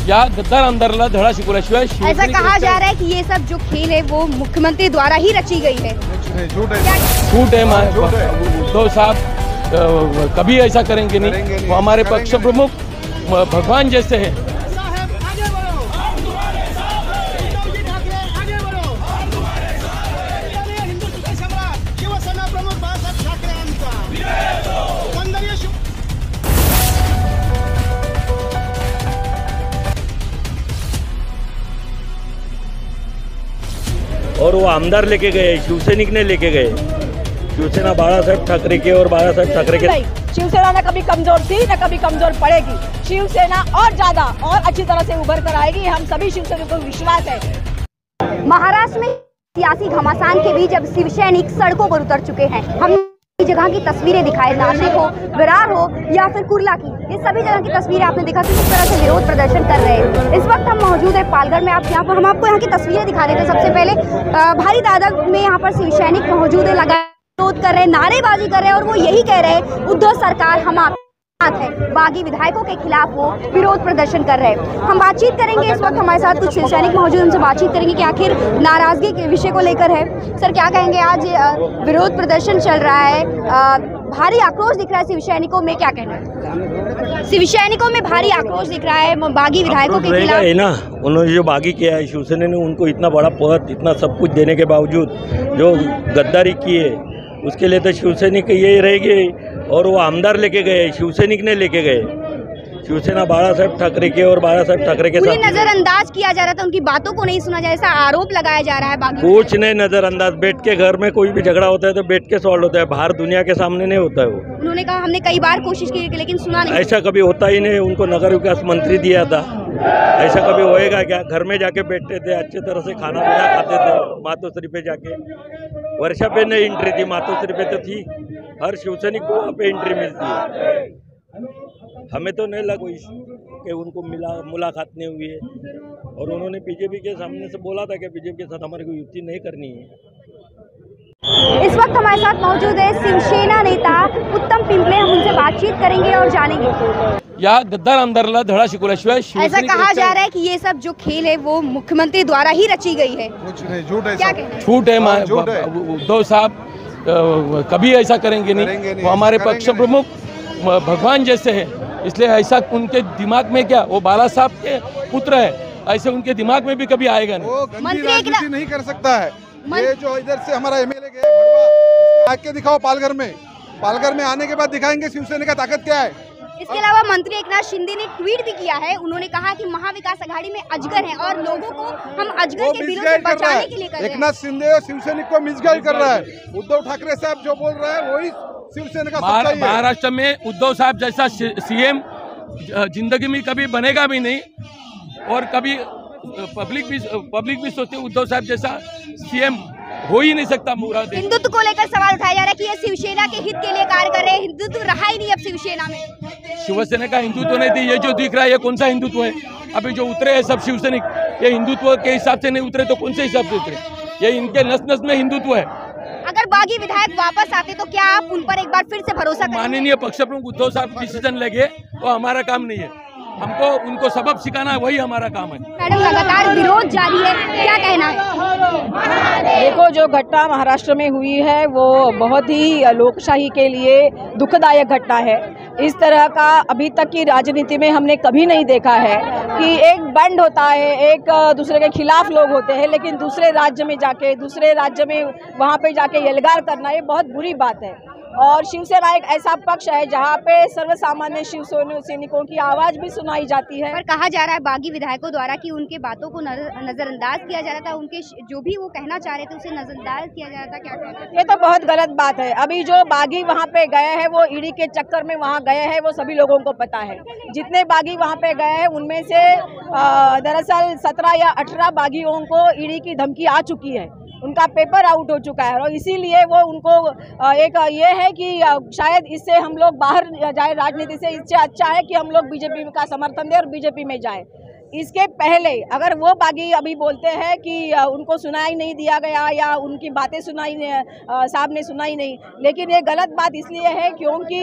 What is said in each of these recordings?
या गद्दार आमदाराला धडा शिकवल्याशिवाय ऐसा कहा जा रहा है कि ये सब जो खेल है वो मुख्यमंत्री द्वारा ही रची गई है। झूठ है। उद्धव साहब कभी ऐसा करेंगे नहीं। वो हमारे पक्ष प्रमुख भगवान जैसे हैं। और वो आमदार लेके गए, शिवसैनिक ने लेके गए। शिवसेना बाळासाहेब ठाकरे के और बाळासाहेब ठाकरे के। शिवसेना न कभी कमजोर थी न कभी कमजोर पड़ेगी। शिवसेना और ज्यादा और अच्छी तरह से उभर कर आएगी। हम सभी शिवसैनिकों को विश्वास है। महाराष्ट्र में सियासी घमासान के बीच अब शिवसैनिक सड़कों पर उतर चुके हैं। हम जगह की तस्वीरें दिखाए, नाशिक हो, विरार हो या फिर कुर्ला की, ये सभी जगह की तस्वीरें आपने देखा कि किस तरह से विरोध प्रदर्शन कर रहे हैं। इस वक्त हम मौजूद है पालघर में। आप यहाँ पर हम आपको यहाँ की तस्वीरें दिखा देते हैं। सबसे पहले भारी तादाद में यहाँ पर शिवसैनिक मौजूद है, लगा विरोध कर रहे हैं, नारेबाजी कर रहे हैं और वो यही कह रहे हैं उद्धव सरकार हमारे साथ है। बागी विधायकों के खिलाफ वो विरोध प्रदर्शन कर रहे हैं। हम बातचीत करेंगे, इस वक्त हमारे साथ कुछ शिवसैनिक मौजूद, उनसे बातचीत करेंगे कि आखिर नाराजगी के विषय को लेकर है। सर क्या कहेंगे, आज विरोध प्रदर्शन चल रहा है, भारी आक्रोश दिख रहा है शिवसैनिकों में, क्या कहना है? शिवसैनिकों में भारी आक्रोश दिख रहा है बागी विधायकों के खिलाफ है ना। उन्होंने जो बागी किया है, शिवसेना ने उनको इतना बड़ा पद, इतना सब कुछ देने के बावजूद जो गद्दारी की है, उसके लिए तो शिवसैनिक यही रहेगी। और वो आमदार लेके गए, शिवसैनिक ने लेके गए। शिवसेना बाळासाहेब ठाकरे के और बाळासाहेब ठाकरे के साथ नजरअंदाज किया जा रहा था, उनकी बातों को नहीं सुना जा, ऐसा आरोप लगाया जा रहा है। बागी कुछ नहीं नजरअंदाज। बैठ के घर में कोई भी झगड़ा होता है तो बैठ के सॉल्व होता है, बाहर दुनिया के सामने नहीं होता है वो। उन्होंने कहा हमने कई बार कोशिश की लेकिन सुना नहीं। ऐसा कभी होता ही नहीं। उनको नगर विकास मंत्री दिया था, ऐसा कभी होएगा क्या? घर में जाके बैठते थे, अच्छे तरह से खाना पीना खाते थे। मातोश्री पे जाके वर्षा पे नहीं एंट्री थी, मातोश्री पे तो थी। हर शिवसैनिक को वहाँ पे एंट्री मिलती है। हमें तो नहीं लगा कि उनको मुलाकात नहीं हुई है। और उन्होंने बीजेपी के सामने से बोला था कि बीजेपी के साथ हमारे को युति नहीं करनी है। इस वक्त हमारे साथ मौजूद है शिवसेना नेता उत्तम पिंपले। हम उनसे बातचीत करेंगे और जानेंगे या गद्दार आमदाराला धडा शिकवल्याशिवाय ऐसा कहा जा रहा है कि ये सब जो खेल है वो मुख्यमंत्री द्वारा ही रची गई है। कुछ नहीं, झूठ है। क्या झूठ है। उद्धव साहब कभी ऐसा करेंगे नहीं। वो हमारे पक्ष प्रमुख भगवान जैसे हैं, इसलिए ऐसा उनके दिमाग में क्या, वो बाला साहब के पुत्र है, ऐसे उनके दिमाग में भी कभी आएगा नहीं। वो गंदी राजनीति नहीं कर सकता है। ये जो इधर से हमारा एमएलए गया भड़वा, उसको आके दिखाओ पालघर में। पालघर में आने के बाद दिखाएंगे शिवसेना का ताकत क्या है। इसके अलावा मंत्री एकनाथ शिंदे ने ट्वीट भी किया है। उन्होंने कहा कि महाविकास आघाड़ी में अजगर है और लोगों को हम अजगर के बिलों से बचाने के लिए कर रहे हैं। एकनाथ शिंदे और शिवसैनिक को मिसगाइड कर रहा है। उद्धव ठाकरे साहब जो बोल रहे हैं वही शिवसेना का सच्चाई है। महाराष्ट्र में उद्धव साहब जैसा सीएम जिंदगी में कभी बनेगा भी नहीं। और कभी पब्लिक भी सोचती है उद्धव साहब जैसा सीएम हो ही नहीं सकता। हिंदुत्व को लेकर सवाल उठाया जा रहा है कि ये शिवसेना के हित के लिए कार्य कर रहे हैं। हिंदुत्व रहा ही नहीं अब शिवसेना में। शिवसेना का हिंदुत्व नहीं थी। ये जो दिख रहा है ये कौन सा हिंदुत्व है? अभी जो उतरे हैं सब शिवसैनिक, ये हिंदुत्व के हिसाब से नहीं उतरे तो कौन से हिसाब से उतरे? ये इनके नस नस में हिंदुत्व है। अगर बागी विधायक वापस आते तो क्या आप उन पर एक बार फिर से भरोसा करेंगे? माननीय पक्ष प्रमुख उद्धव साहब डिसीजन लगे, वो हमारा काम नहीं है। हमको उनको सबक सिखाना है, वही हमारा काम है। मैडम लगातार विरोध जारी है, क्या कहना है? देखो, जो घटना महाराष्ट्र में हुई है वो बहुत ही लोकशाही के लिए दुखदायक घटना है। इस तरह का अभी तक की राजनीति में हमने कभी नहीं देखा है कि एक बंड होता है, एक दूसरे के खिलाफ लोग होते हैं, लेकिन दूसरे राज्य में जाके वहाँ पे जाके एल्गार करना, ये बहुत बुरी बात है। और शिवसेना एक ऐसा पक्ष है जहाँ पे सर्वसामान्य शिवसैनिकों की आवाज़ भी सुनाई जाती है। पर कहा जा रहा है बागी विधायकों द्वारा कि उनके बातों को नजरअंदाज किया जा रहा था, उनके जो भी वो कहना चाह रहे थे उसे नजरअंदाज किया जा रहा था। क्या कहते हैं? ये तो बहुत गलत बात है। अभी जो बागी वहाँ पे गए हैं वो ईडी के चक्कर में वहाँ गए हैं, वो सभी लोगों को पता है। जितने बागी वहाँ पे गए हैं उनमें से दरअसल 17 या 18 बागियों को ईडी की धमकी आ चुकी है, उनका पेपर आउट हो चुका है। और इसीलिए वो उनको एक ये है कि शायद इससे हम लोग बाहर जाए राजनीति से, इससे अच्छा है कि हम लोग बीजेपी का समर्थन दें और बीजेपी में जाए। इसके पहले अगर वो बागी अभी बोलते हैं कि उनको सुनाई नहीं दिया गया या उनकी बातें साहब ने सुनाई नहीं, लेकिन ये गलत बात इसलिए है क्योंकि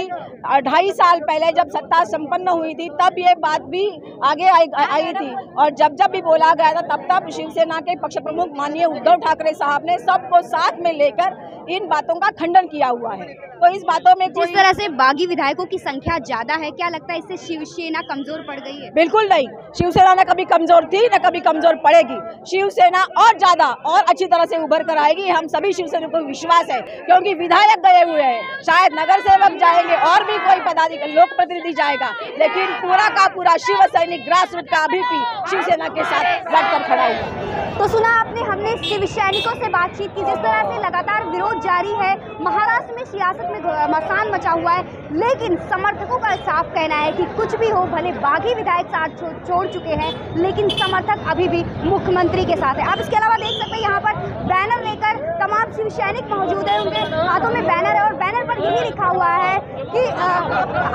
2.5 साल पहले जब सत्ता संपन्न हुई थी तब ये बात भी आगे आई थी, और जब भी बोला गया था तब शिवसेना के पक्ष प्रमुख माननीय उद्धव ठाकरे साहब ने सबको साथ में लेकर इन बातों का खंडन किया हुआ है। तो इस बातों में जिस तरह से बागी विधायकों की संख्या ज्यादा है, क्या लगता है इससे शिवसेना कमजोर पड़ गई है? बिल्कुल नहीं, शिवसेना न कभी कमजोर थी न कभी कमजोर पड़ेगी। शिवसेना और ज्यादा और अच्छी तरह से उभर कर आएगी, हम सभी शिवसैनिकों को विश्वास है, क्योंकि विधायक गए हुए हैं, शायद नगर सेवक जाएंगे और भी कोई पदाधिकारी लोक प्रतिनिधि जाएगा, लेकिन पूरा का पूरा शिव सैनिक ग्रास रूट का अभी भी शिवसेना के साथ लड़कर खड़ा हुआ। तो सुना आपने, हमने शिव सैनिकों से बातचीत की। जिस तरह से लगातार विरोध जारी है, महाराष्ट्र में सियासत में घमासान मचा हुआ है, लेकिन समर्थकों का साफ कहना है कि कुछ भी हो, भले बागी विधायक साथ छोड़ चुके हैं, लेकिन समर्थक अभी भी मुख्यमंत्री के साथ है। आप इसके अलावा देख सकते हैं यहाँ पर बैनर लेकर तमाम शिव सैनिक मौजूद है, उनके हाथों में बैनर है और बैनर पर यही लिखा हुआ है कि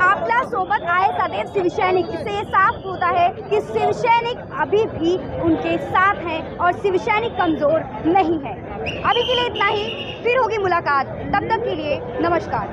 आपला सोबत आए सदैव शिव सैनिक। इससे ये साफ होता है कि शिव सैनिक अभी भी उनके साथ हैं और शिव सैनिक कमजोर नहीं है। अभी के लिए इतना ही, फिर होगी मुलाकात, तब तक के लिए नमस्कार।